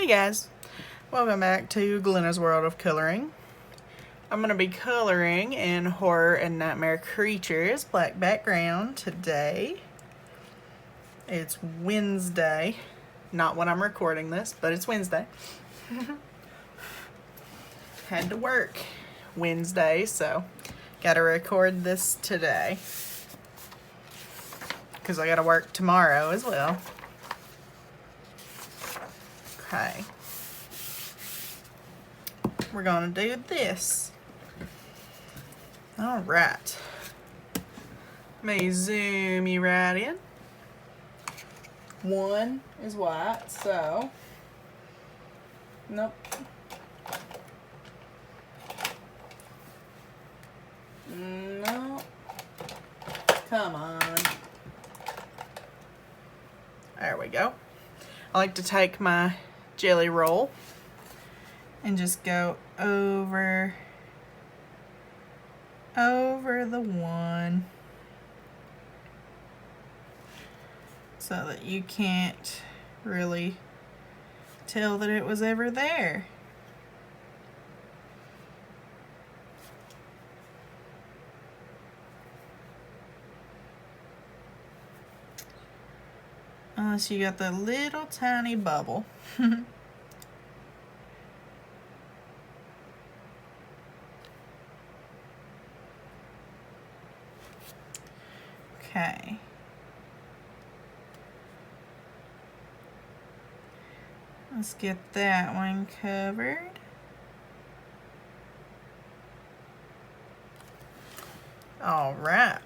Hey guys, welcome back to Glenna's World of Coloring. I'm going to be coloring in Horror and Nightmare Creatures, black background today. It's Wednesday, not when I'm recording this, but it's Wednesday. Had to work Wednesday, so got to record this today because I got to work tomorrow as well. Okay. We're gonna do this. All right. Let me zoom you right in. One is white, so nope. No. Come on. There we go. I like to take my jelly roll and just go over the one so that you can't really tell that it was ever there. Unless you got the little tiny bubble. Okay. Let's get that one covered. All right.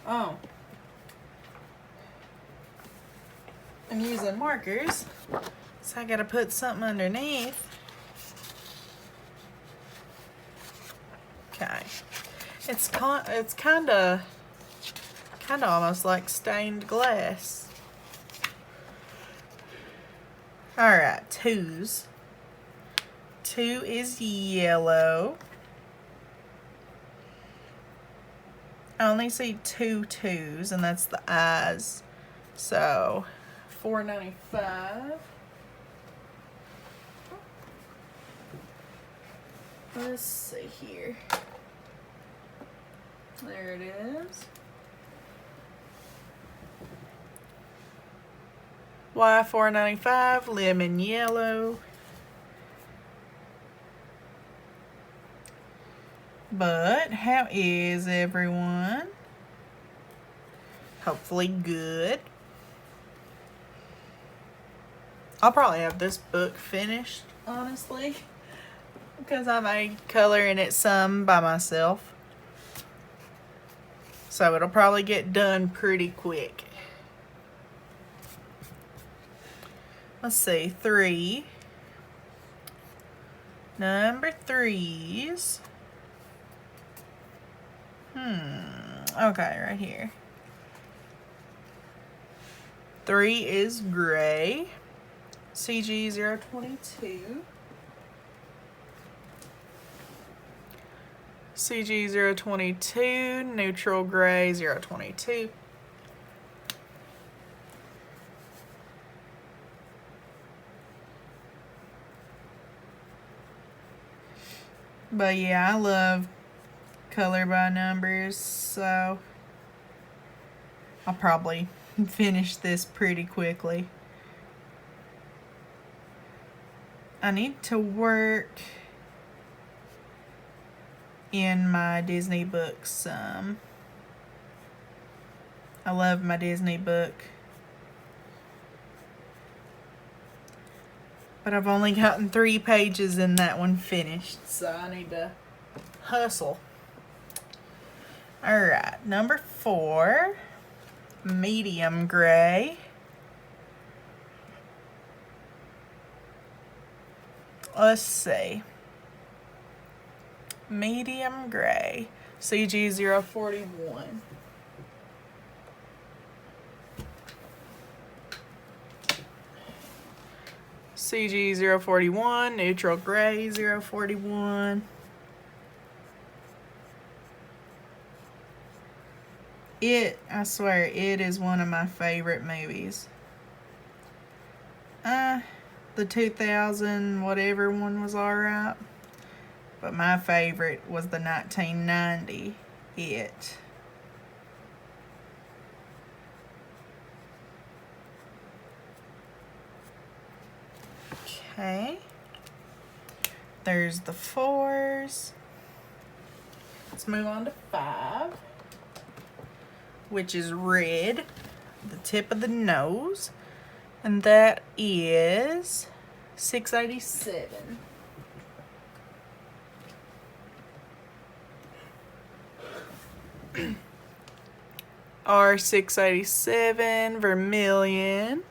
Oh. I'm using markers, so I gotta put something underneath. Okay. It's kind of almost like stained glass. All right, twos. Two is yellow. I only see two twos, and that's the eyes. So, $4.95. Let's see here. There it is. Y $4.95, lemon yellow. But how is everyone? Hopefully good. I'll probably have this book finished, honestly, because I made coloring it some by myself. So it'll probably get done pretty quick. Let's see, 3. Number 3s. Okay, right here. 3 is gray. CG 022. CG 022, neutral gray 022. But yeah, I love color by numbers, so I'll probably finish this pretty quickly. I need to work in my Disney books some. I love my Disney book. But I've only gotten 3 pages in that one finished, so I need to hustle. Alright, number 4, medium gray. Let's see. Medium gray, CG 041. CG 041, neutral gray 041. I swear, it is one of my favorite movies. The 2000 whatever one was alright. But my favorite was the 1990 It. Okay. There's the 4s. Let's move on to 5, which is red, the tip of the nose, and that is 687. R687 vermilion.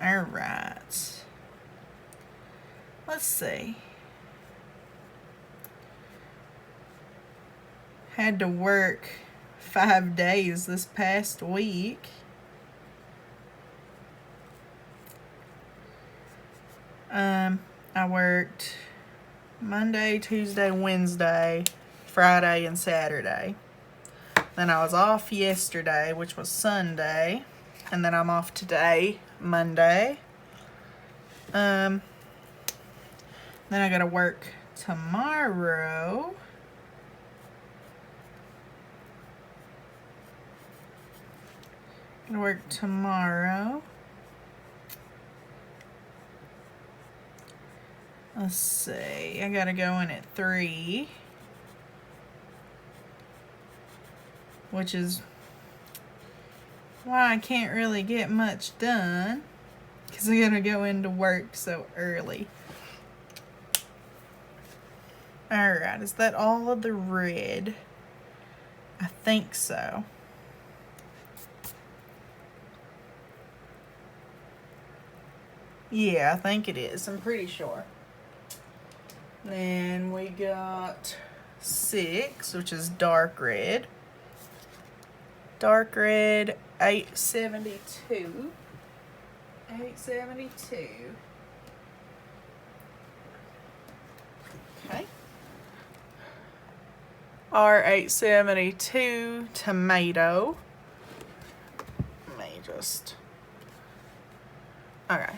All right. Let's see. Had to work 5 days this past week. I worked Monday, Tuesday, Wednesday, Friday, and Saturday. Then I was off yesterday, which was Sunday. And then I'm off today, Monday. Then I gotta work tomorrow. Gonna work tomorrow. Let's see, I gotta go in at 3, which is why I can't really get much done, because I gotta go into work so early. Alright, is that all of the red? I think so. Yeah, I think it is. I'm pretty sure. Then we got 6, which is dark red. Dark red, 872. 872. Okay. R872 tomato. Let me just. Okay.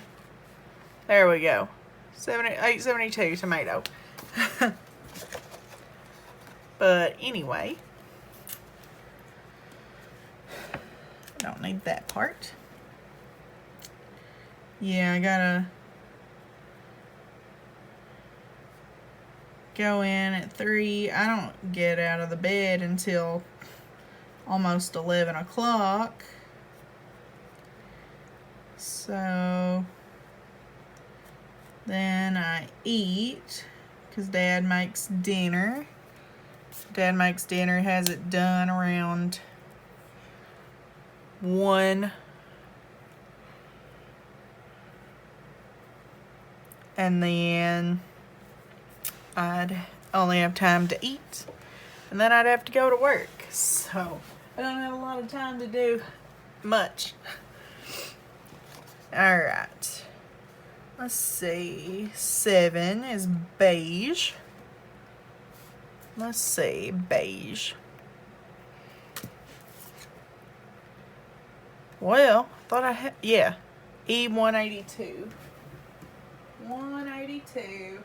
There we go. 872 tomato. But anyway, don't need that part. Yeah, I gotta go in at 3. I don't get out of the bed until almost 11 o'clock. So then I eat, because Dad makes dinner. Dad makes dinner, has it done around 1. And then I'd only have time to eat. And then I'd have to go to work. So I don't have a lot of time to do much. Alright. Let's see. 7 is beige. Let's see. Beige. Well, I thought I had. Yeah. E182. 182.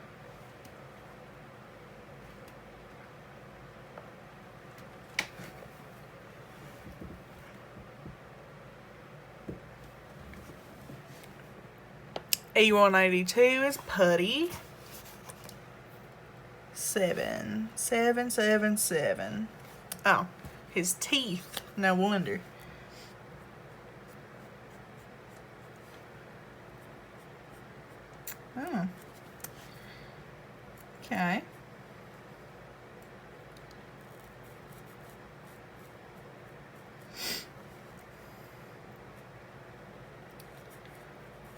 E182 is putty. 7. 7, 7, 7. Oh, his teeth. No wonder. Oh. Okay.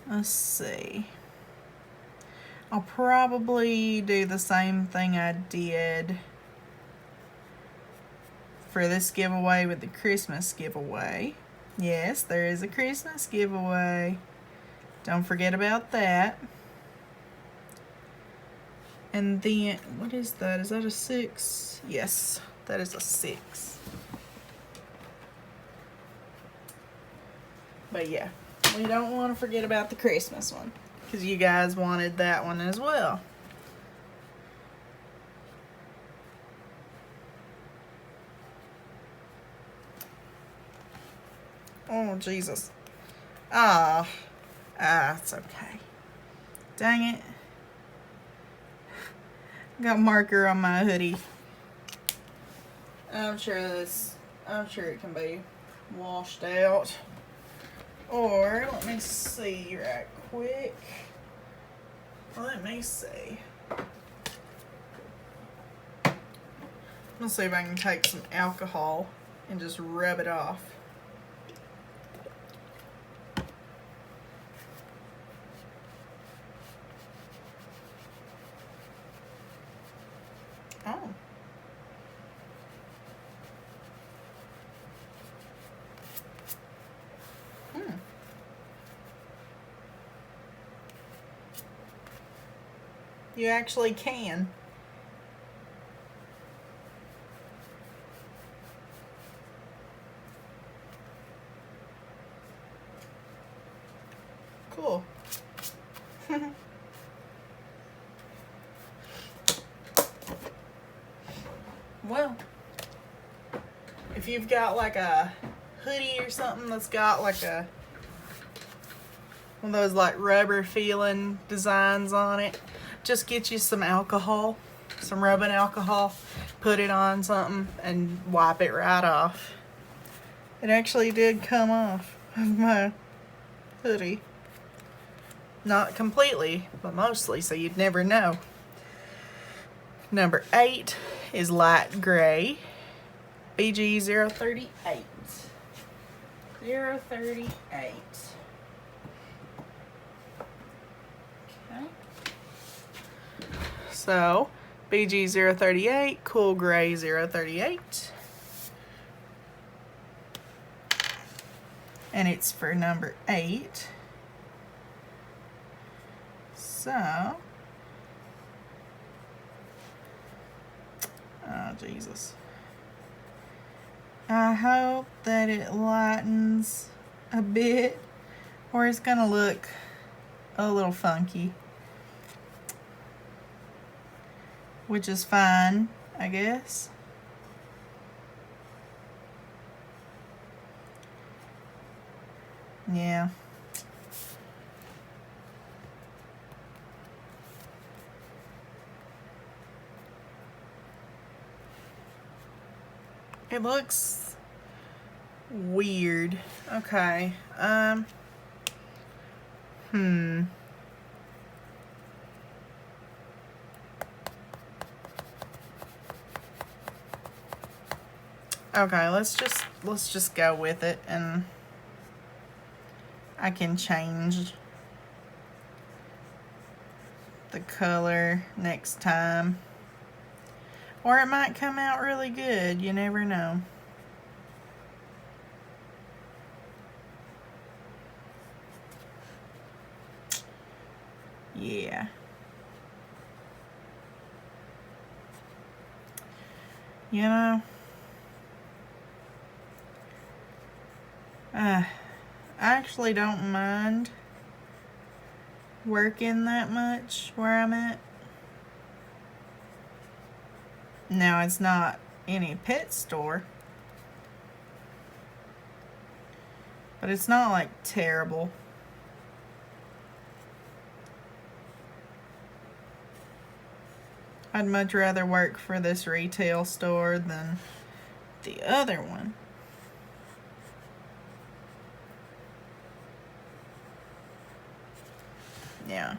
Let's see. I'll probably do the same thing I did for this giveaway with the Christmas giveaway. Yes, there is a Christmas giveaway. Don't forget about that. And then, what is that? Is that a 6? Yes, that is a 6. But yeah, we don't want to forget about the Christmas one, because you guys wanted that one as well. Oh, Jesus. It's okay. Dang it. Got marker on my hoodie. I'm sure it can be washed out. Or, let me see right quick. Let me see. Let's see if I can take some alcohol and just rub it off. Oh. You actually can. Cool. Well, if you've got like a hoodie or something that's got like one of those like rubber feeling designs on it, just get you some alcohol, some rubbing alcohol, put it on something and wipe it right off. It actually did come off of my hoodie. Not completely, but mostly, so you'd never know. Number 8 is light gray, BG 038. 038. Okay. So, BG 038, cool gray 038. And it's for number 8. So, oh Jesus. I hope that it lightens a bit, or it's gonna look a little funky. Which is fine, I guess. Yeah. It looks weird. Okay. Okay, let's just go with it, and I can change the color next time. Or it might come out really good, you never know. Yeah. You know, I actually don't mind working that much where I'm at. Now, it's not any pet store, but it's not like terrible. I'd much rather work for this retail store than the other one. Yeah.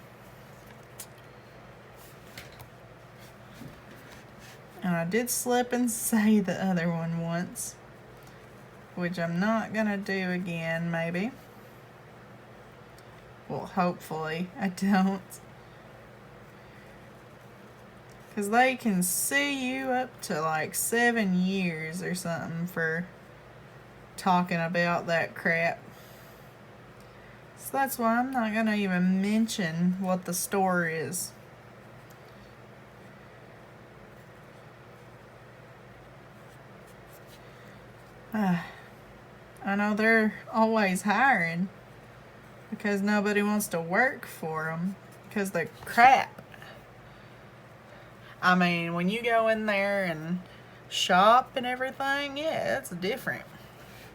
And I did slip and say the other one once, which I'm not gonna do again, maybe. Well, hopefully I don't. Because they can sue you up to like 7 years or something for talking about that crap. So that's why I'm not gonna even mention what the store is. I know they're always hiring because nobody wants to work for them because they're crap. I mean, when you go in there and shop and everything, yeah, it's different.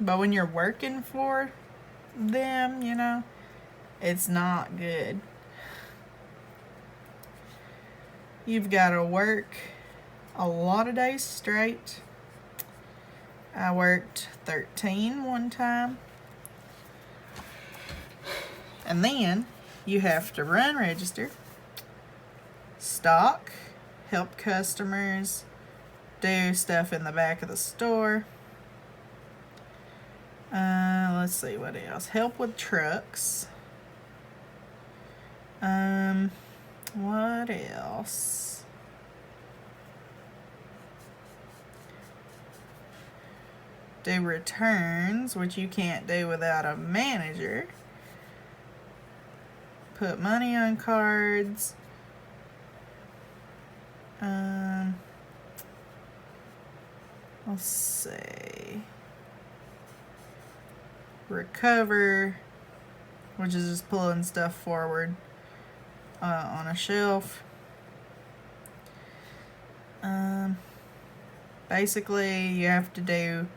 But when you're working for them, you know, it's not good. You've got to work a lot of days straight. I worked 13 one time. And then you have to run register, stock, help customers, do stuff in the back of the store. Let's see what else. Help with trucks. What else? Do returns, which you can't do without a manager. Put money on cards. Let's see. Recover, which is just pulling stuff forward on a shelf. Basically, you have to do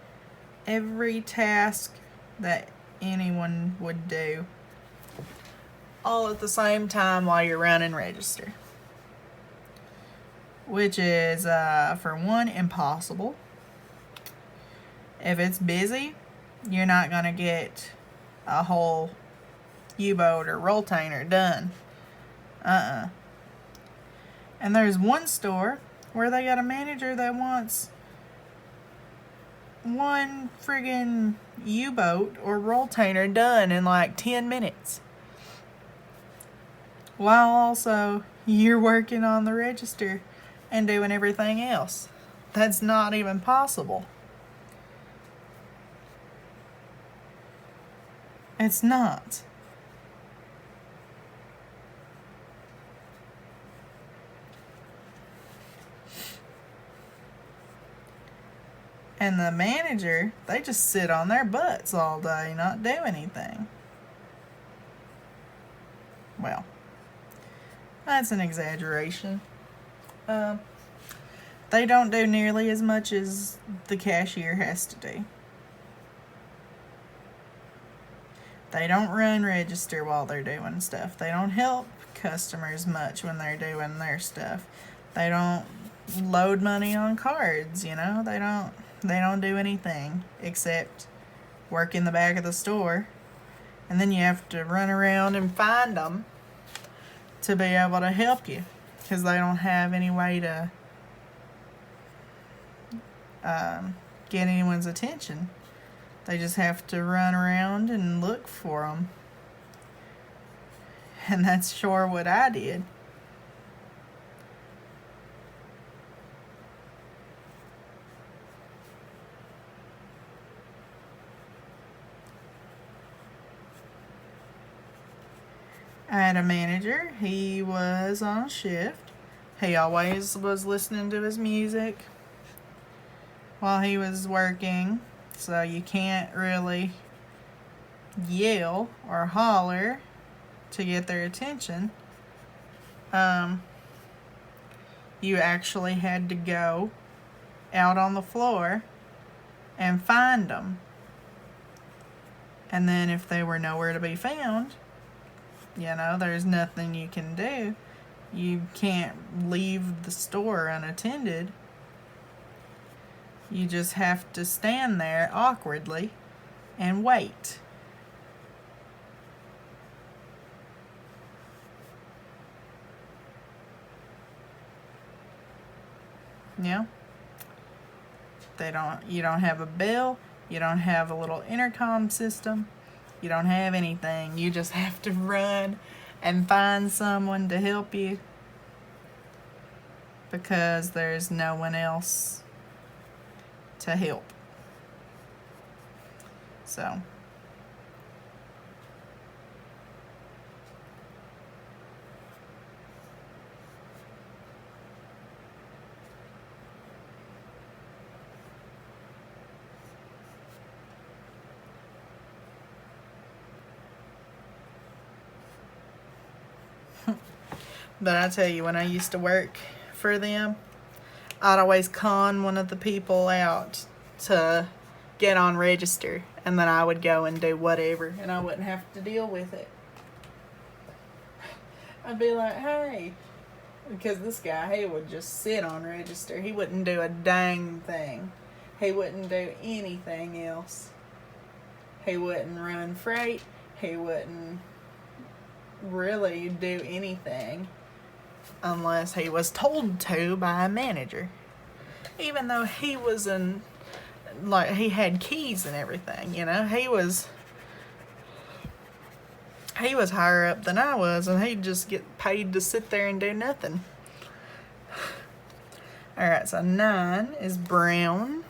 every task that anyone would do all at the same time while you're running register, which is, for one, impossible. If it's busy, you're not going to get a whole U-boat or rolltainer done. And there's one store where they got a manager that wants one friggin' U-boat or rolltainer done in like 10 minutes. While also you're working on the register and doing everything else. That's not even possible. It's not. And the manager, they just sit on their butts all day, not do anything. Well, that's an exaggeration. They don't do nearly as much as the cashier has to do. They don't run register while they're doing stuff. They don't help customers much when they're doing their stuff. They don't load money on cards, you know. They don't do anything except work in the back of the store. And then you have to run around and find them to be able to help you because they don't have any way to get anyone's attention. They just have to run around and look for them. And that's sure what I did. I had a manager. He was on shift. He always was listening to his music while he was working. So you can't really yell or holler to get their attention. You actually had to go out on the floor and find them. And then if they were nowhere to be found, you know, there's nothing you can do. You can't leave the store unattended. You just have to stand there awkwardly and wait. Yeah. You don't have a bell, you don't have a little intercom system, you don't have anything. You just have to run and find someone to help you because there's no one else to help. So But I tell you, when I used to work for them, I'd always con one of the people out to get on register, and then I would go and do whatever, and I wouldn't have to deal with it. I'd be like, hey, because this guy, he would just sit on register. He wouldn't do a dang thing. He wouldn't do anything else. He wouldn't run freight. He wouldn't really do anything unless he was told to by a manager. Even though he was he had keys and everything, you know, he was higher up than I was, and he'd just get paid to sit there and do nothing. Alright, so 9 is brown.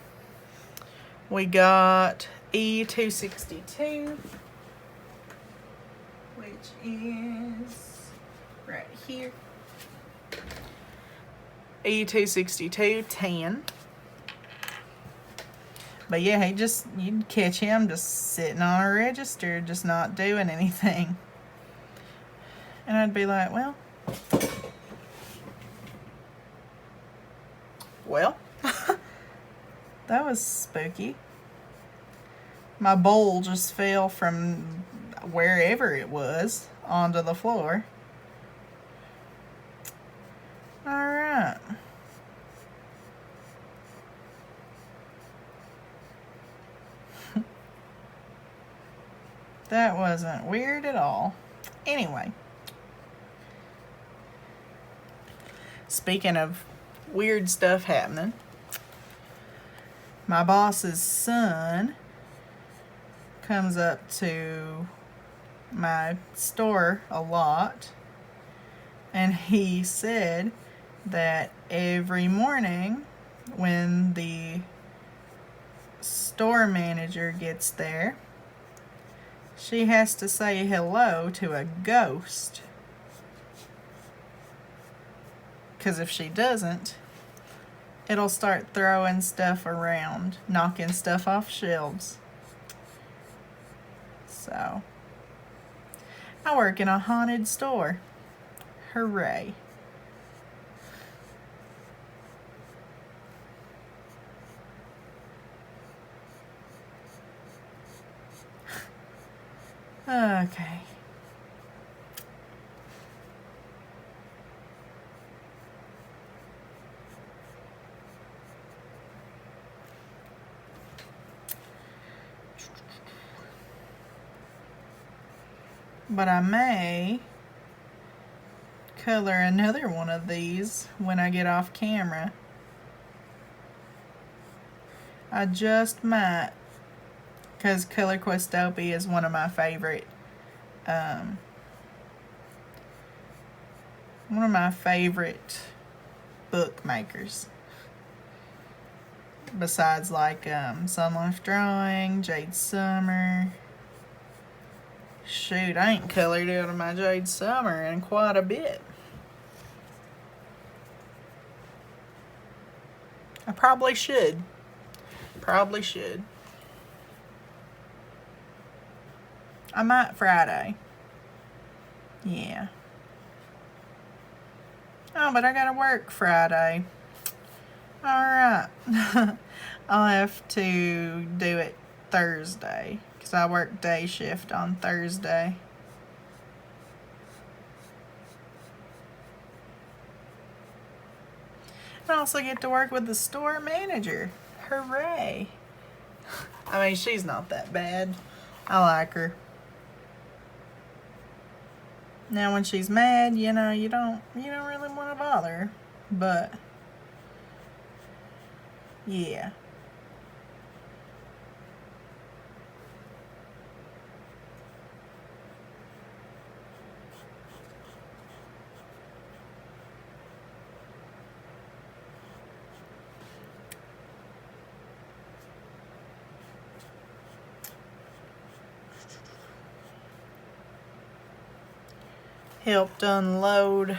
We got E262, which is right here. E262, tan. But yeah, you'd catch him just sitting on a register, just not doing anything. And I'd be like, well, that was spooky. My bowl just fell from wherever it was onto the floor. Alright. That wasn't weird at all. Anyway. Speaking of weird stuff happening, my boss's son comes up to my store a lot, and he said that every morning when the store manager gets there, she has to say hello to a ghost. Because if she doesn't, it'll start throwing stuff around, knocking stuff off shelves. So, I work in a haunted store. Hooray. Okay. But I may color another one of these when I get off camera. I just might, because Color Questopia is one of my favorite bookmakers. Besides like Sun Life Drawing, Jade Summer. Shoot, I ain't colored out of my Jade Summer in quite a bit. I probably should. I might Friday. Yeah. Oh, but I gotta work Friday. Alright. I'll have to do it Thursday, because I work day shift on Thursday. I also get to work with the store manager. Hooray. I mean, she's not that bad. I like her. Now, when she's mad, you know, you don't really want to bother her. But, yeah. Helped unload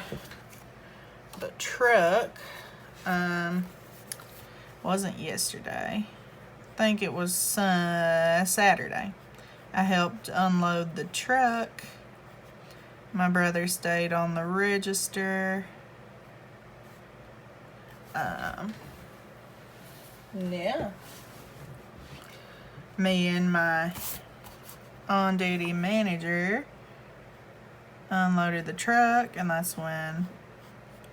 the truck. Wasn't yesterday. I think it was Saturday. I helped unload the truck My brother stayed on the register. Yeah. Me and my on-duty manager unloaded the truck, and that's when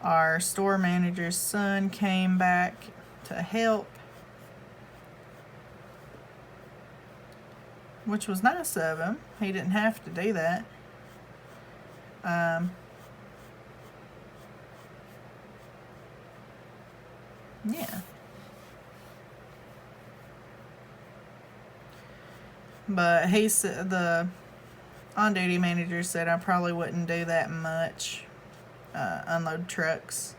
our store manager's son came back to help, which was nice of him. He didn't have to do that. Yeah. But he said, the on-duty manager said I probably wouldn't do that much, unload trucks.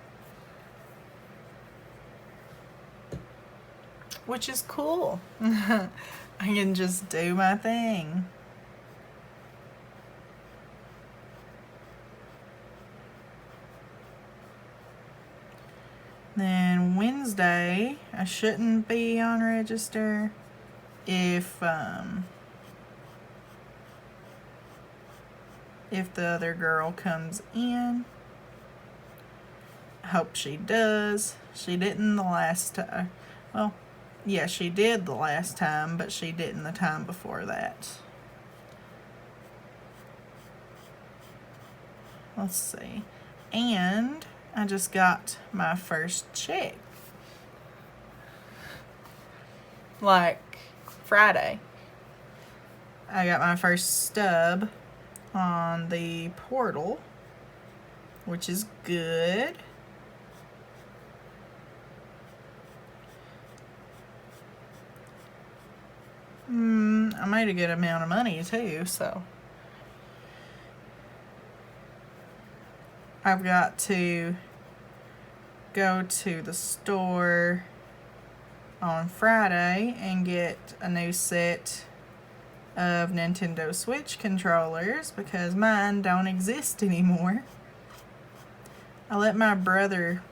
Which is cool. I can just do my thing. Then Wednesday, I shouldn't be on register if the other girl comes in. I hope she does. She didn't the last time. Well, yeah, she did the last time, but she didn't the time before that. Let's see. And I just got my first check. Like Friday. I got my first stub on the portal, which is good. I made a good amount of money too, so I've got to go to the store on Friday and get a new set of Nintendo Switch controllers because mine don't exist anymore. I let my brother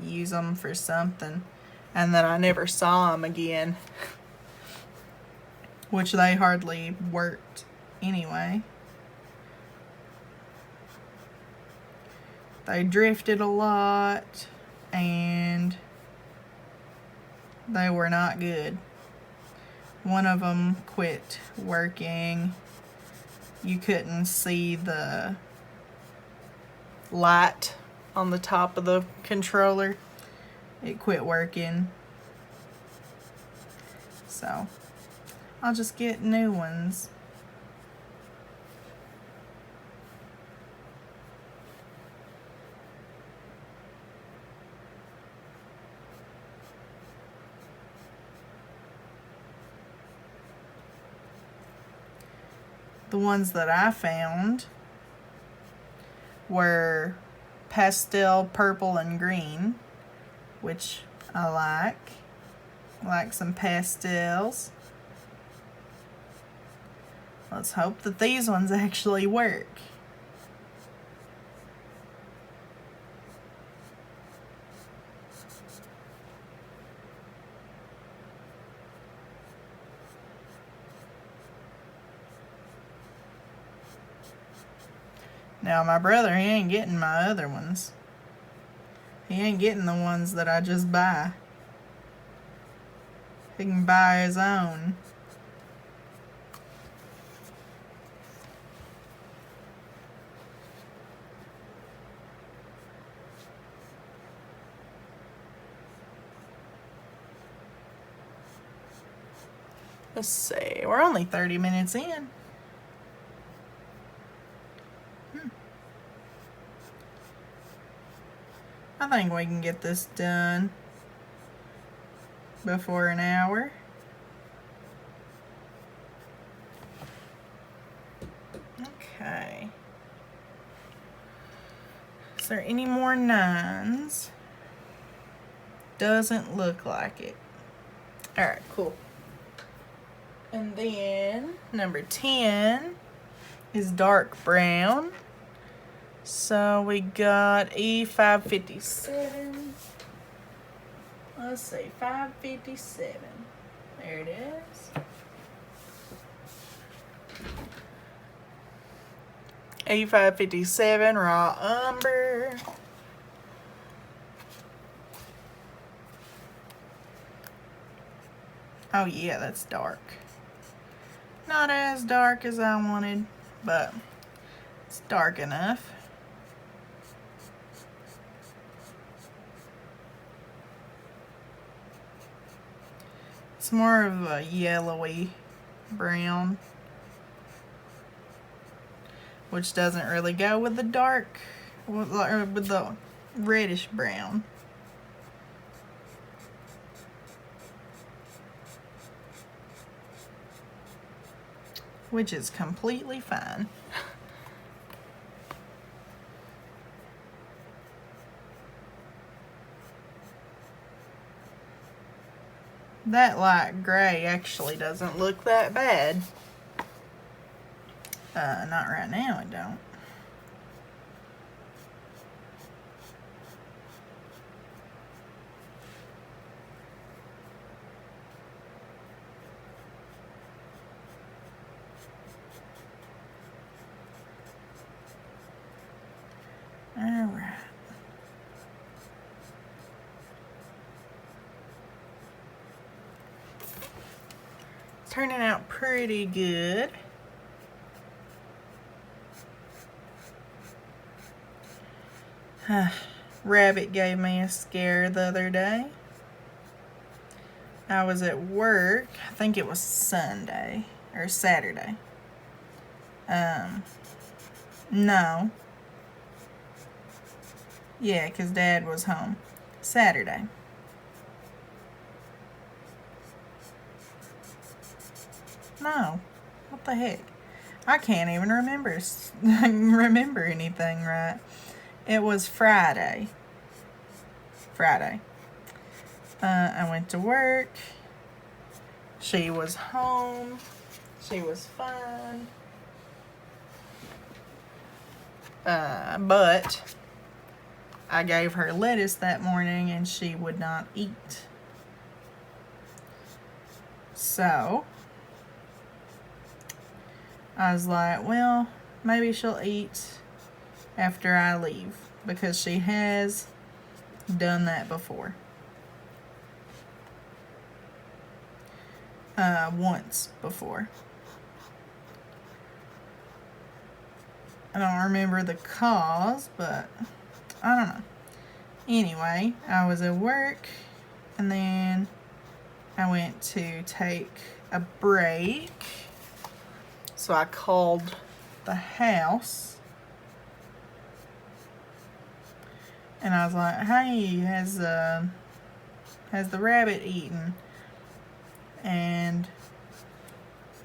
use them for something, and then I never saw them again, which they hardly worked anyway. They drifted a lot, and they were not good. One of them quit working. You couldn't see the light on the top of the controller. It quit working. So I'll just get new ones. The ones that I found were pastel purple and green, which I like. I like some pastels. Let's hope that these ones actually work. Now my brother, he ain't getting my other ones. He ain't getting the ones that I just buy. He can buy his own. Let's see, we're only 30 minutes in. I think we can get this done before an hour. Okay. Is there any more 9s? Doesn't look like it. Alright, cool. And then number 10 is dark brown. So we got E557. Let's see, 557. There it is. E557 raw umber. Oh yeah, that's dark. Not as dark as I wanted, but it's dark enough. It's more of a yellowy brown, which doesn't really go with the dark, with the reddish brown. Which is completely fine. That light gray actually doesn't look that bad. Not right now, it don't. Alright. It's turning out pretty good. Rabbit gave me a scare the other day. I was at work, I think it was Sunday or Saturday. No. Yeah, 'cause Dad was home. Saturday. No. What the heck? I can't even remember remember anything right. It was Friday. I went to work. She was home. She was fine. But I gave her lettuce that morning and she would not eat. So I was like, well, maybe she'll eat after I leave, because she has done that before. Once before. I don't remember the cause, but I don't know. Anyway, I was at work and then I went to take a break. So I called the house and I was like, hey, has the rabbit eaten? And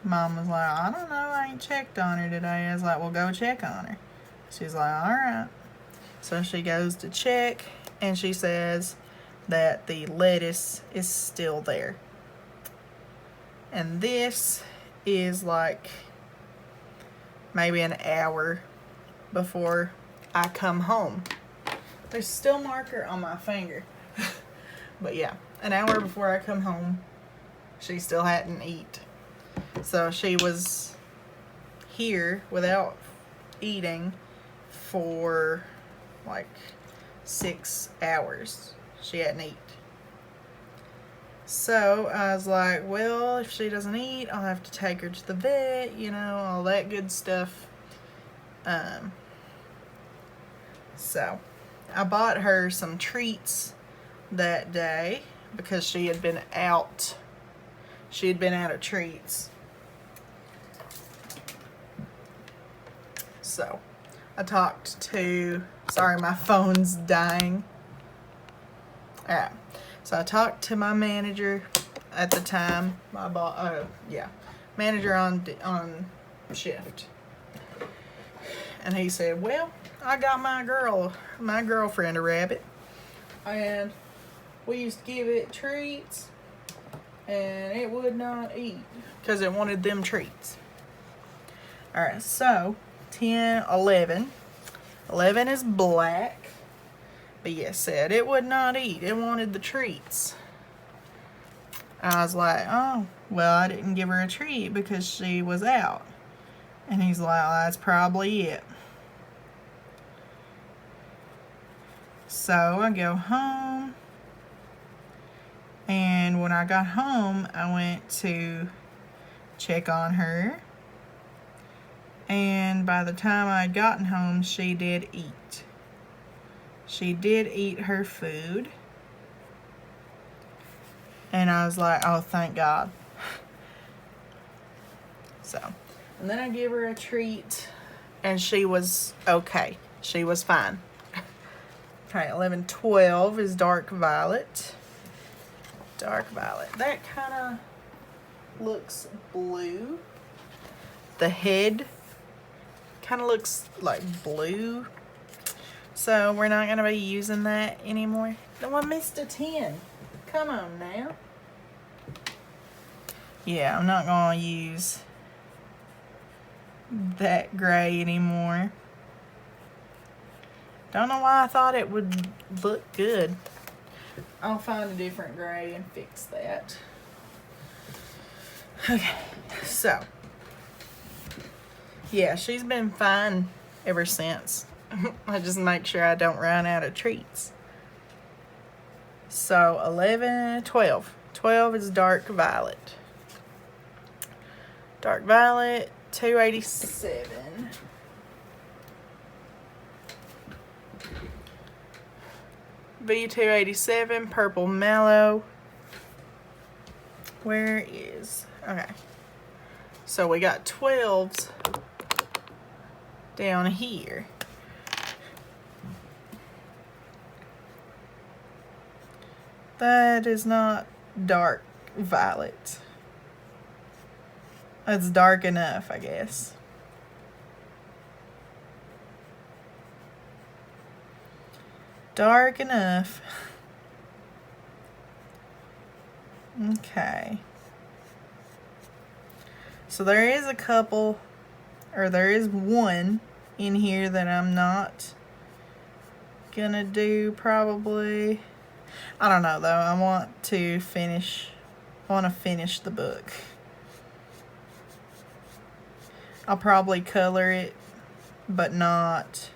Mom was like, I don't know, I ain't checked on her today. I was like, well, go check on her. She's like, all right. So she goes to check and she says that the lettuce is still there. And this is like maybe an hour before I come home. There's still marker on my finger. But yeah, an hour before I come home, she still hadn't eat. So she was here without eating for like 6 hours. She hadn't eat. So I was like, well, if she doesn't eat, I'll have to take her to the vet, you know, all that good stuff. So I bought her some treats that day because she had been out. She had been out of treats. So I talked to, sorry, my phone's dying. Alright. So I talked to my manager at the time, my boss, manager on shift. And he said, well, I got my girlfriend a rabbit, and we used to give it treats, and it would not eat because it wanted them treats. Alright, so 10, 11. 11 is black. But yes, said it would not eat. It wanted the treats. I was like, oh, well, I didn't give her a treat because she was out. And he's like, well, that's probably it. So I go home, and when I got home, I went to check on her, and by the time I'd gotten home, she did eat. She did eat her food, and I was like, oh, thank God. So, and then I gave her a treat, and she was okay. She was fine. Okay, 11-12 is dark violet. Dark violet. That kind of looks blue. The head kind of looks like blue. So we're not going to be using that anymore. No, I missed a 10. Come on now. Yeah, I'm not going to use that gray anymore. Don't know why I thought it would look good. I'll find a different gray and fix that. Okay, so yeah, she's been fine ever since. I just make sure I don't run out of treats. So 11-12. 12 is dark violet. Dark violet, 287. V287, purple mallow. Where is, okay. So we got 12s down here. That is not dark violet. It's dark enough, I guess. Dark enough. Okay. So there is a couple, or there is one in here that I'm not gonna do probably. I don't know though. I want to finish the book. I'll probably color it, but not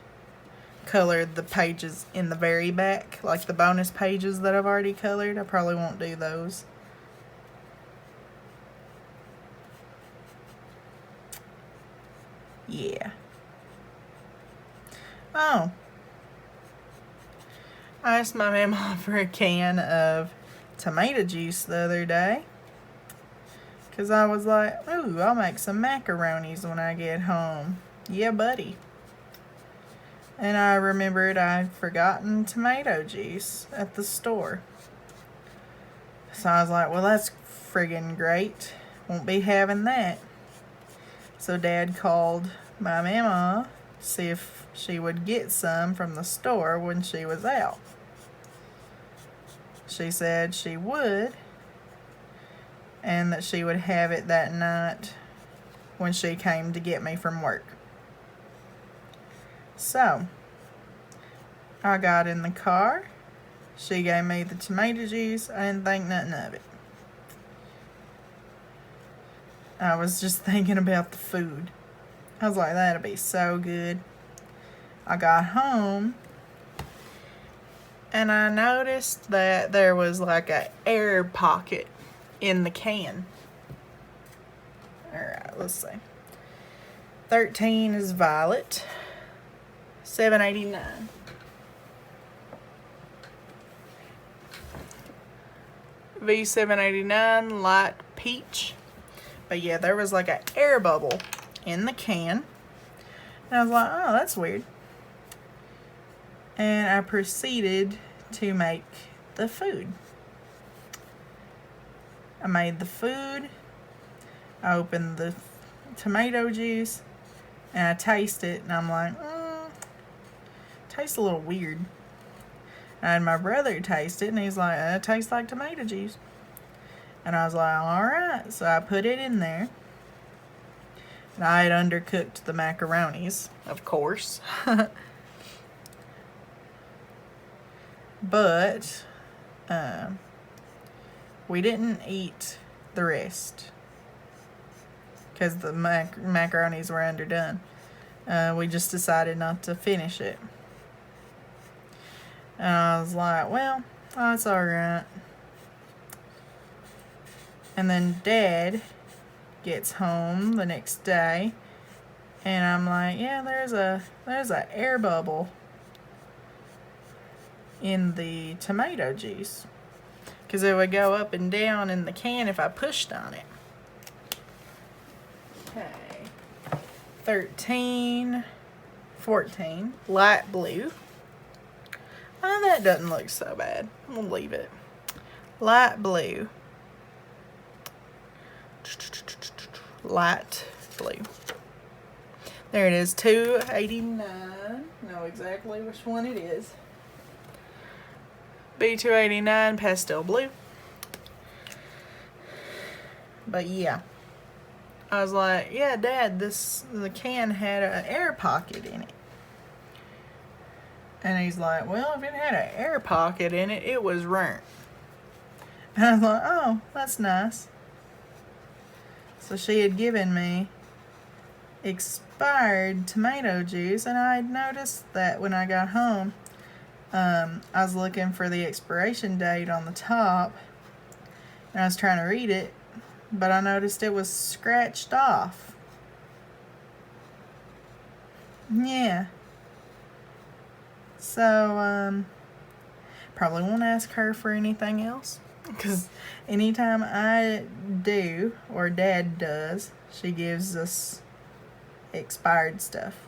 color the pages in the very back, like the bonus pages that I've already colored. I probably won't do those. Yeah. Oh. I asked my mama for a can of tomato juice the other day. Because I was like, ooh, I'll make some macaronis when I get home. Yeah, buddy. And I remembered I'd forgotten tomato juice at the store. So I was like, well, that's friggin' great. Won't be having that. So Dad called my mama to see if she would get some from the store when she was out. She said she would, and that she would have it that night when she came to get me from work. So, I got in the car. She gave me the tomato juice. I didn't think nothing of it. I was just thinking about the food. I was like, that'll be so good. I got home, and I noticed that there was like an air pocket in the can. Alright, let's see. 13 is violet. 789. V789 light peach. But yeah, there was like an air bubble in the can. And I was like, oh, that's weird. And I proceeded to make the food. I made the food. I opened the tomato juice. And I taste it. And I'm like, tastes a little weird. I had my brother taste it. And he's like, it tastes like tomato juice. And I was like, alright. So I put it in there. And I had undercooked the macaronis, of course. But we didn't eat the rest because the macaronis were underdone. We just decided not to finish it. And I was like, well, that's alright. And then Dad gets home the next day, and I'm like, yeah, there's a air bubble in the tomato juice, because it would go up and down in the can if I pushed on it. Okay. 13, 14, light blue. Oh, that doesn't look so bad. I'm gonna leave it. Light blue. Light blue. There it is, $2.89. Know exactly which one it is. B289 pastel blue. But yeah, I was like, yeah, Dad, the can had an air pocket in it. And he's like, well, if it had an air pocket in it, it was burnt. And I was like, oh, that's nice. So she had given me expired tomato juice, and I had noticed that when I got home, I was looking for the expiration date on the top, and I was trying to read it, but I noticed it was scratched off. Yeah. So, probably won't ask her for anything else, because anytime I do, or Dad does, she gives us expired stuff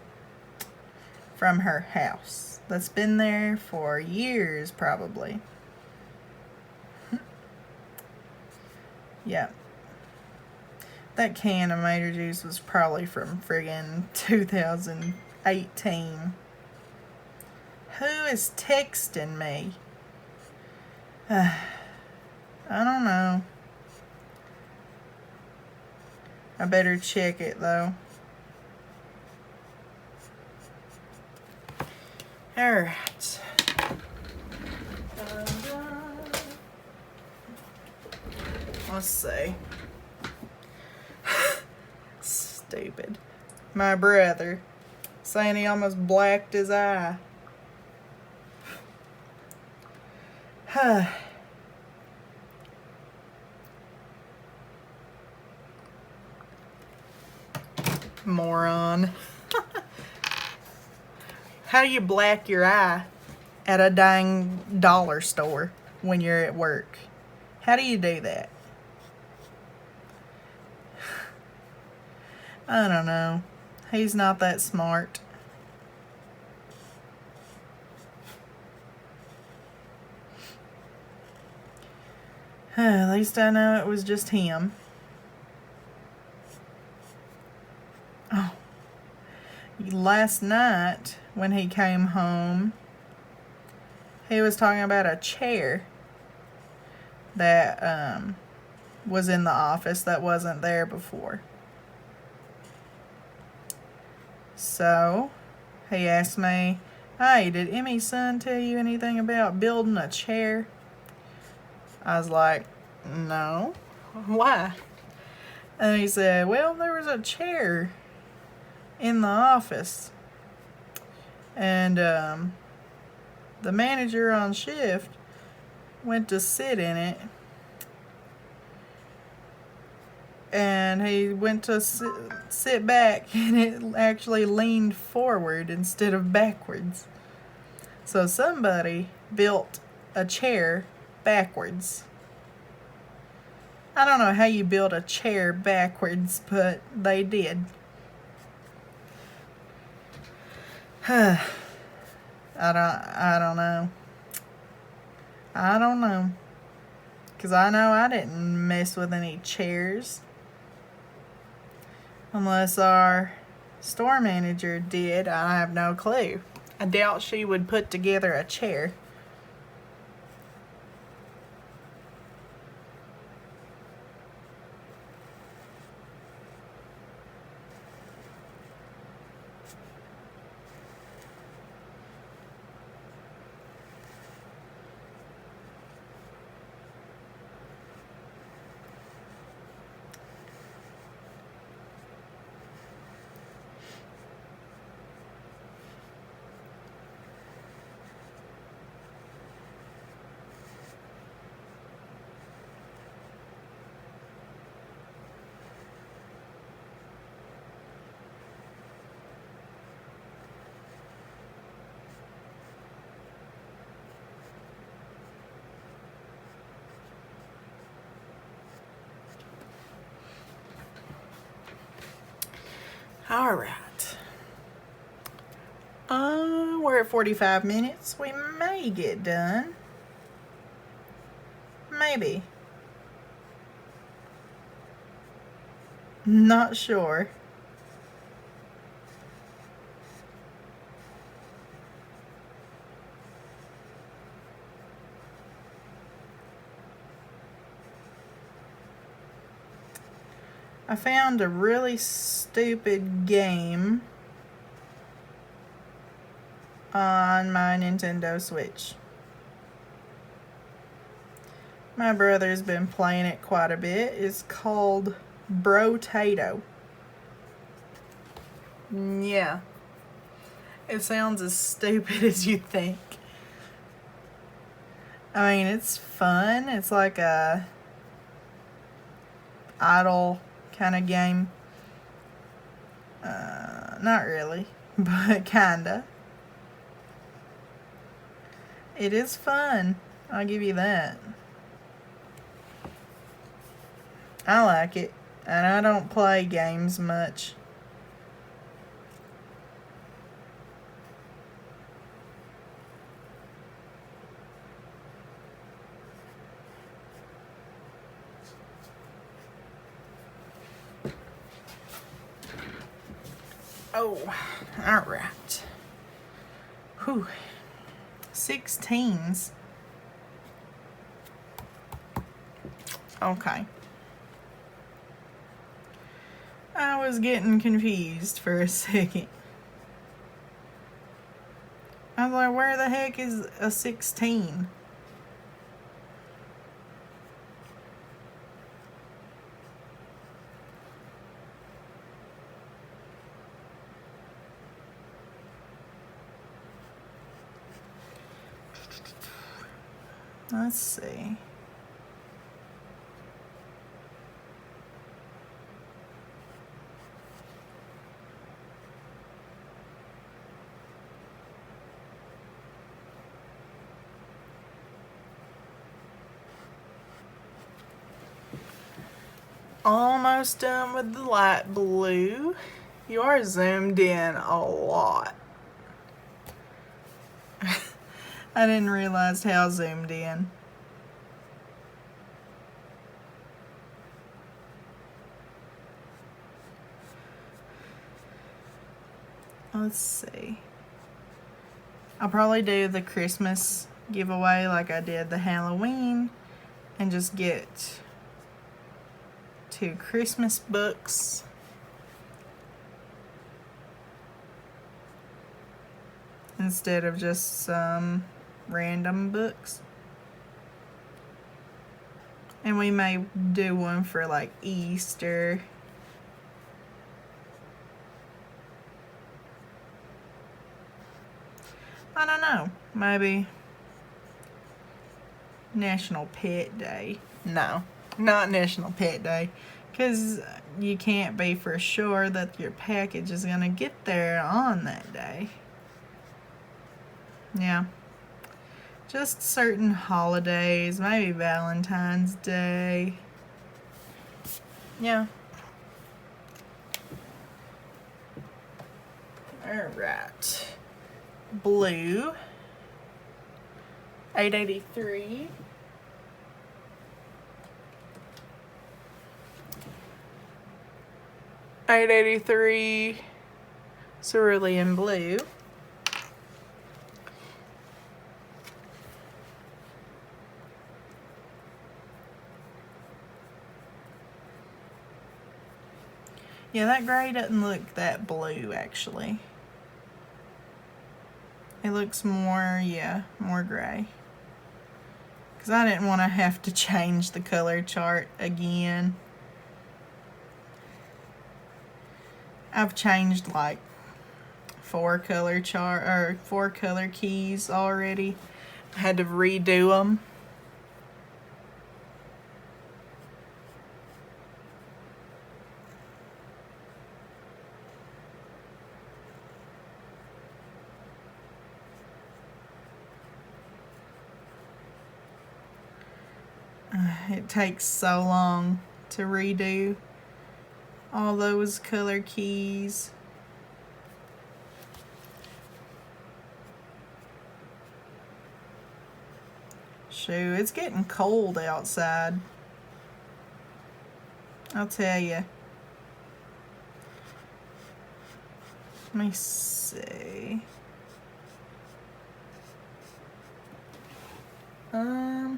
from her house that's been there for years, probably. Yeah. That can of tomato juice was probably from friggin' 2018. Who is texting me? I don't know. I better check it though. Alright. Let's see. Stupid. My brother saying he almost blacked his eye. Moron. How do you black your eye at a dang dollar store when you're at work? How do you do that? I don't know. He's not that smart. At least I know it was just him. Oh. Last night when he came home, he was talking about a chair that was in the office that wasn't there before. So he asked me, hey, did Emmy's son tell you anything about building a chair? I was like, no. Why? And he said, well, there was a chair in the office, and the manager on shift went to sit in it, and he went to sit back, and it actually leaned forward instead of backwards. So somebody built a chair backwards. I don't know how you build a chair backwards, but they did. I don't know. I don't know. Because I know I didn't mess with any chairs. Unless our store manager did. I have no clue. I doubt she would put together a chair. All right. We're at 45 minutes. We may get done. Maybe. Not sure. I found a really stupid game on my Nintendo Switch. My brother's been playing it quite a bit. It's called Bro-tato. Yeah. It sounds as stupid as you think. I mean, it's fun. It's like a idle kind of game. Not really, but kinda. It is fun. I'll give you that. I like it, and I don't play games much. Oh, all right. Whew. 16s. Okay. I was getting confused for a second. I was like, where the heck is a 16? Let's see. Almost done with the light blue. You are zoomed in a lot. I didn't realize how zoomed in. Let's see. I'll probably do the Christmas giveaway like I did the Halloween and just get 2 Christmas books. Instead of just some random books. And we may do one for like Easter. I don't know. Maybe National Pet Day. No, not National Pet Day. Because you can't be for sure that your package is going to get there on that day. Yeah. Just certain holidays, maybe Valentine's Day. Yeah. Alright. Blue. 883. $883 cerulean blue. Yeah, that gray doesn't look that blue, actually. It looks more, yeah, more gray. Because I didn't want to have to change the color chart again. I've changed like 4 color keys already. I had to redo them. It takes so long to redo all those color keys. Shoot, it's getting cold outside. I'll tell you. Let me see. I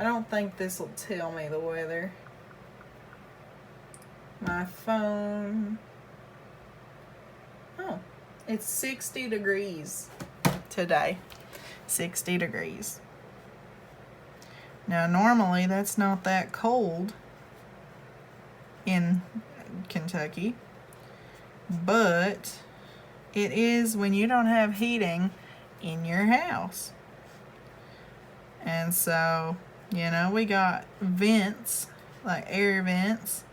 don't think this will tell me the weather. My phone. Oh, it's 60 degrees today. 60 degrees. Now, normally that's not that cold in Kentucky, but it is when you don't have heating in your house. And so, you know, we got vents, like air vents,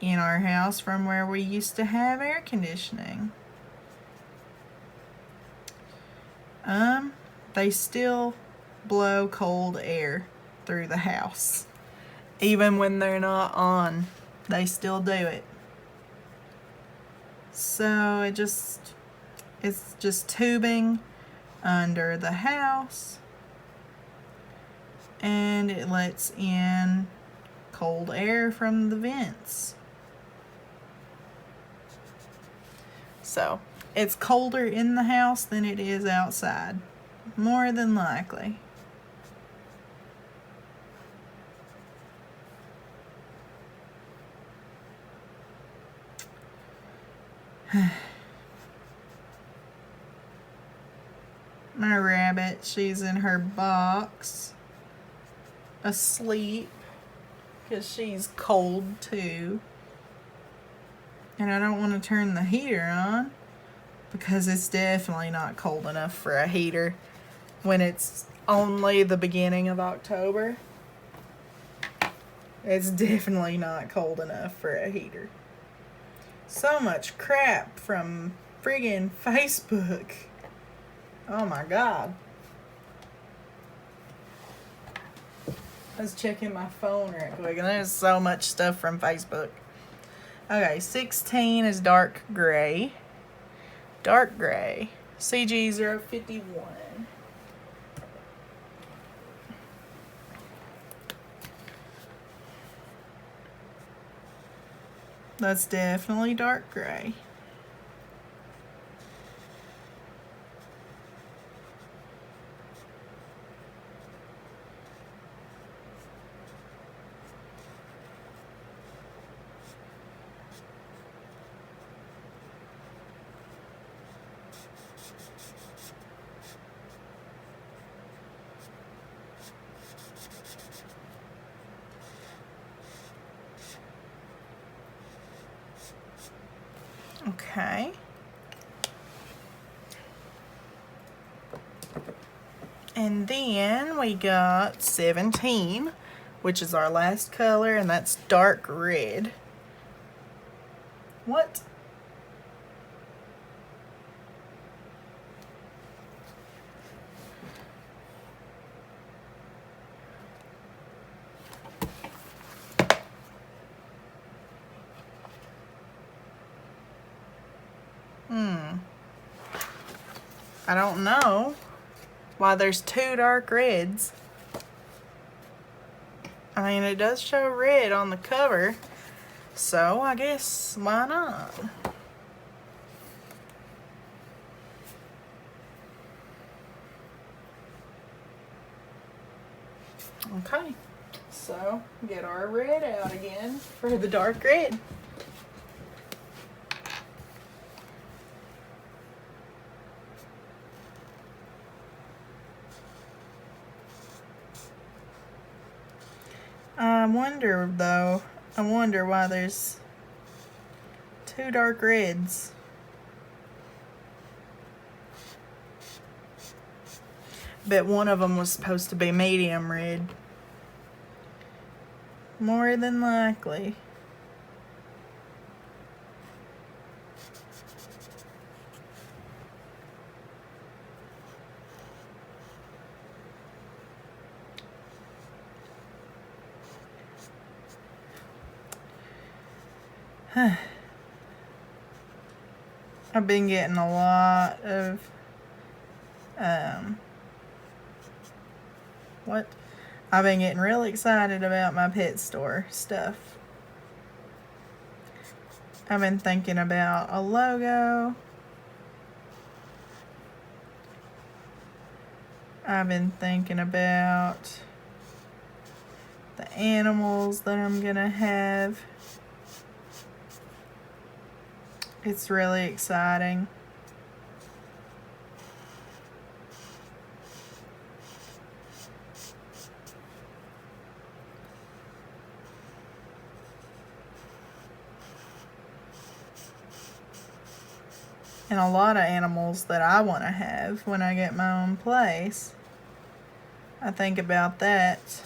in our house from where we used to have air conditioning. They still blow cold air through the house. Even when they're not on, they still do it. So it's just tubing under the house, and it lets in cold air from the vents. So it's colder in the house than it is outside, more than likely. My rabbit, she's in her box, asleep, because she's cold too. And I don't want to turn the heater on because it's definitely not cold enough for a heater when it's only the beginning of October. It's definitely not cold enough for a heater. So much crap from friggin' Facebook. Oh my God. I was checking my phone real quick and there's so much stuff from Facebook. Okay, 16 is dark gray. Dark gray. CG051. That's definitely dark gray. Okay. And then we got 17, which is our last color, and that's dark red. What? I don't know why there's two dark reds. I mean, it does show red on the cover, so I guess why not? Okay, so get our red out again for the dark red. I wonder why there's two dark reds. Bet one of them was supposed to be medium red. More than likely. I've been getting a lot of what? I've been getting real excited about my pet store stuff. I've been thinking about a logo. I've been thinking about the animals that I'm gonna have. It's really exciting. And a lot of animals that I want to have when I get my own place. I think about that.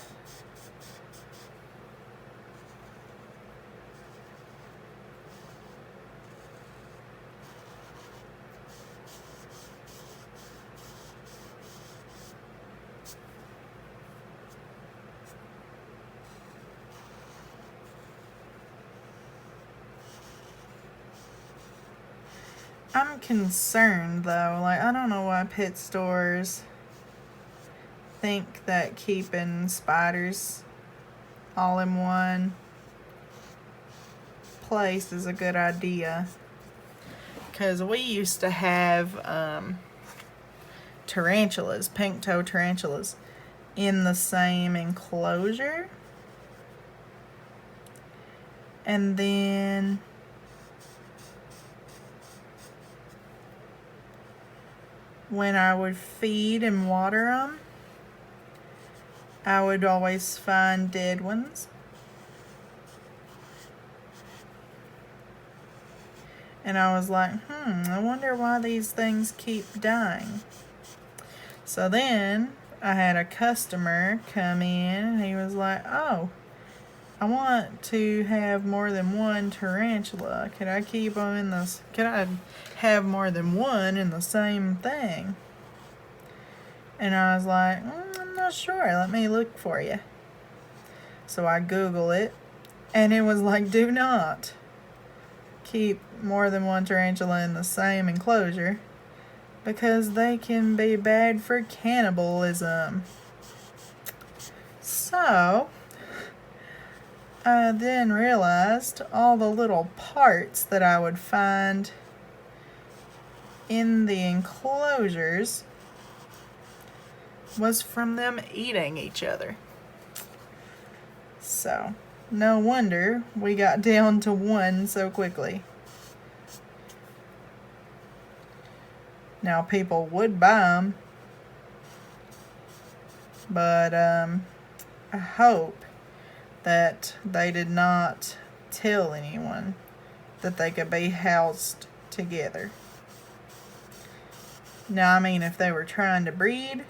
I'm concerned though, like I don't know why pet stores think that keeping spiders all in one place is a good idea. Because we used to have tarantulas, pink toe tarantulas, in the same enclosure. And then when I would feed and water them, I would always find dead ones. And I was like, I wonder why these things keep dying. So then I had a customer come in and he was like, oh, I want to have more than one tarantula. Could I keep them in this? Could I have more than one in the same thing? And I was like, I'm not sure. Let me look for you. So I Google it, and it was like, do not keep more than one tarantula in the same enclosure because they can be bad for cannibalism. So I then realized all the little parts that I would find in the enclosures was from them eating each other. So, no wonder we got down to one so quickly. Now, people would buy them, but I hope that they did not tell anyone that they could be housed together. Now, I mean, if they were trying to breed,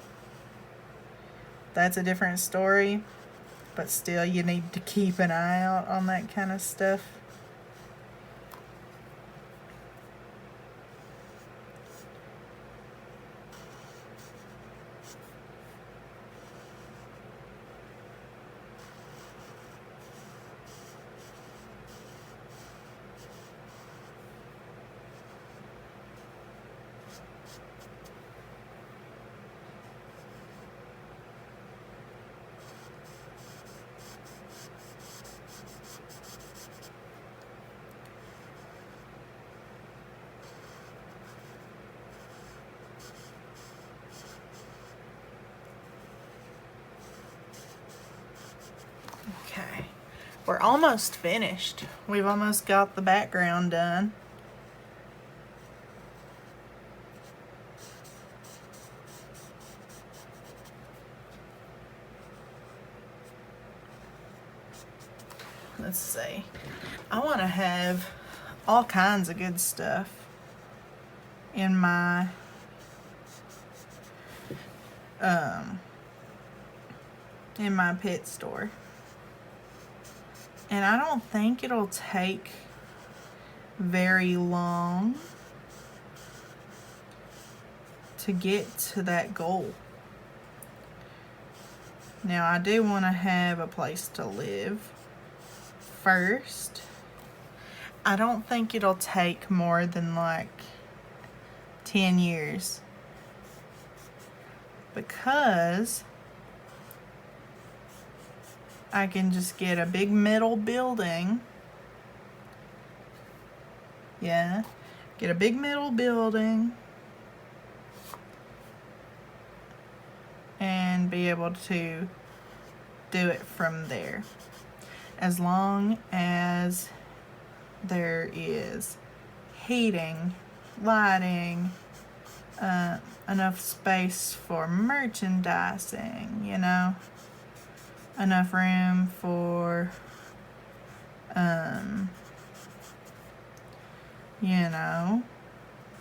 that's a different story, but still you need to keep an eye out on that kind of stuff. Okay, we're almost finished. We've almost got the background done. Let's see. I want to have all kinds of good stuff in my pet store. And I don't think it'll take very long to get to that goal. Now, I do want to have a place to live first. I don't think it'll take more than like 10 years because I can just get a big metal building. Yeah, get a big metal building and be able to do it from there. As long as there is heating, lighting, enough space for merchandising, you know, enough room for, you know,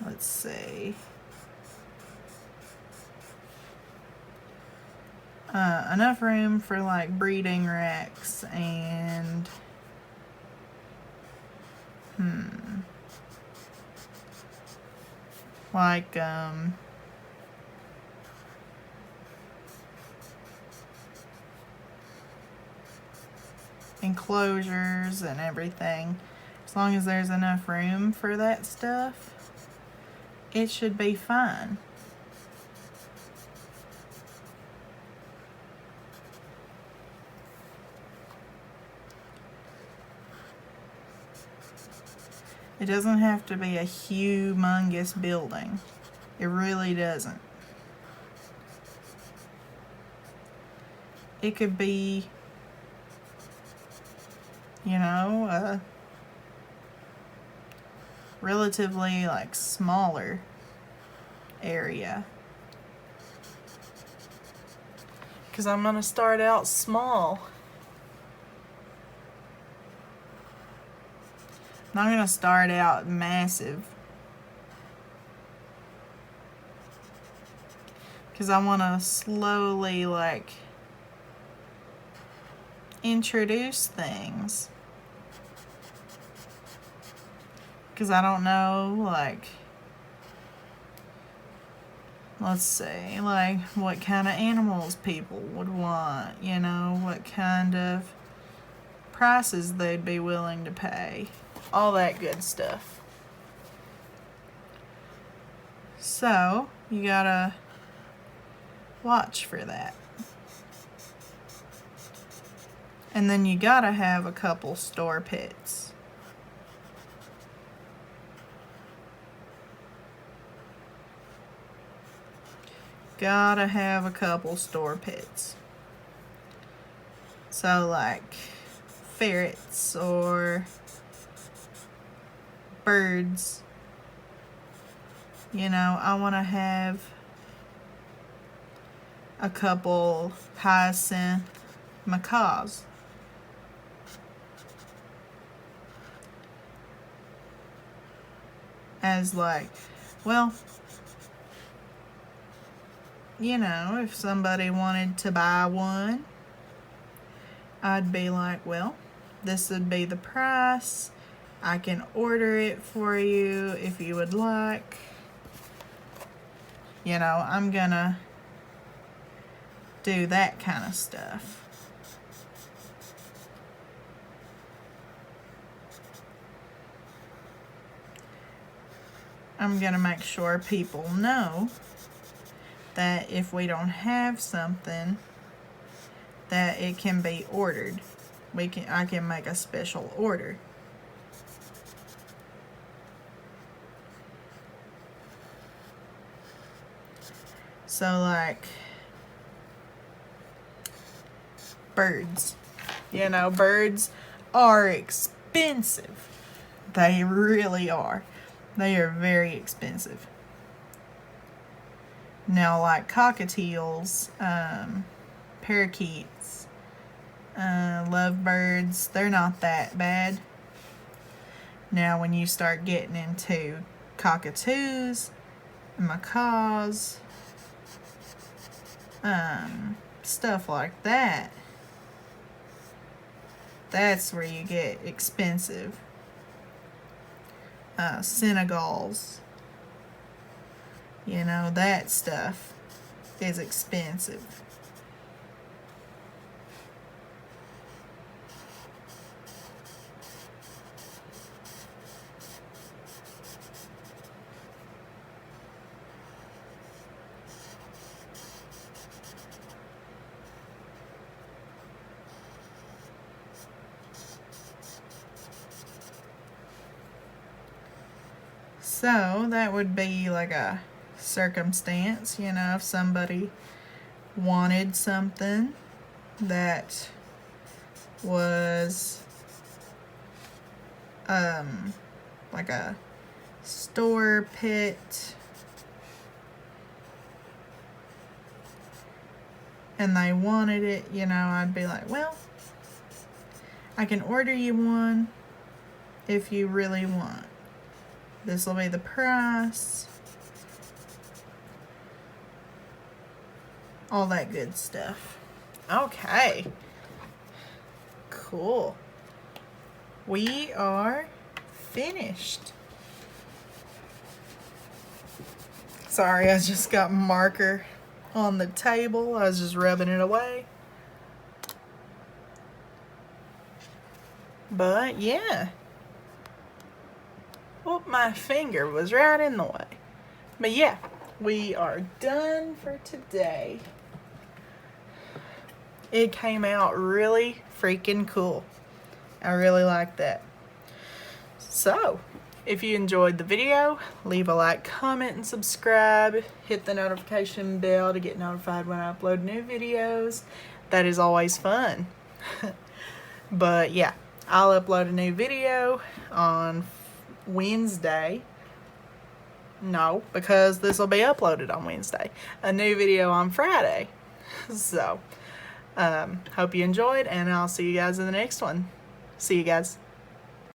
let's see, enough room for like breeding racks and like enclosures and everything. As long as there's enough room for that stuff, it should be fine. It doesn't have to be a humongous building. It really doesn't. It could be, you know, a relatively like smaller area. Because I'm going to start out small. I'm not going to start out massive. Because I want to slowly like introduce things. Because I don't know, like, let's say, like, what kind of animals people would want, you know, what kind of prices they'd be willing to pay, all that good stuff. So, you gotta watch for that. And then you gotta have a couple store pits. Gotta have a couple store pits. So like ferrets or birds. You know, I want to have a couple hyacinth macaws. As like, well, you know, if somebody wanted to buy one, I'd be like, well, this would be the price. I can order it for you if you would like. You know, I'm gonna do that kind of stuff. I'm gonna make sure people know that if we don't have something, that it can be ordered. I can make a special order. So like birds. You know, birds are expensive. They really are. They are very expensive. Now, like cockatiels, parakeets, lovebirds, they're not that bad. Now, when you start getting into cockatoos, macaws, stuff like that, that's where you get expensive. Senegals, you know, that stuff is expensive. So that would be like a circumstance, you know, if somebody wanted something that was like a store pit and they wanted it, you know, I'd be like, well, I can order you one if you really want. This will be the price. All that good stuff. Okay. Cool. We are finished. Sorry, I just got marker on the table. I was just rubbing it away. But yeah. Oh, my finger was right in the way. But yeah, we are done for today. It came out really freaking cool. I really like that. So, if you enjoyed the video, leave a like, comment, and subscribe. Hit the notification bell to get notified when I upload new videos. That is always fun. But yeah, I'll upload a new video on Wednesday. No, because this will be uploaded on Wednesday. A new video on Friday. So, hope you enjoyed, and I'll see you guys in the next one. See you guys.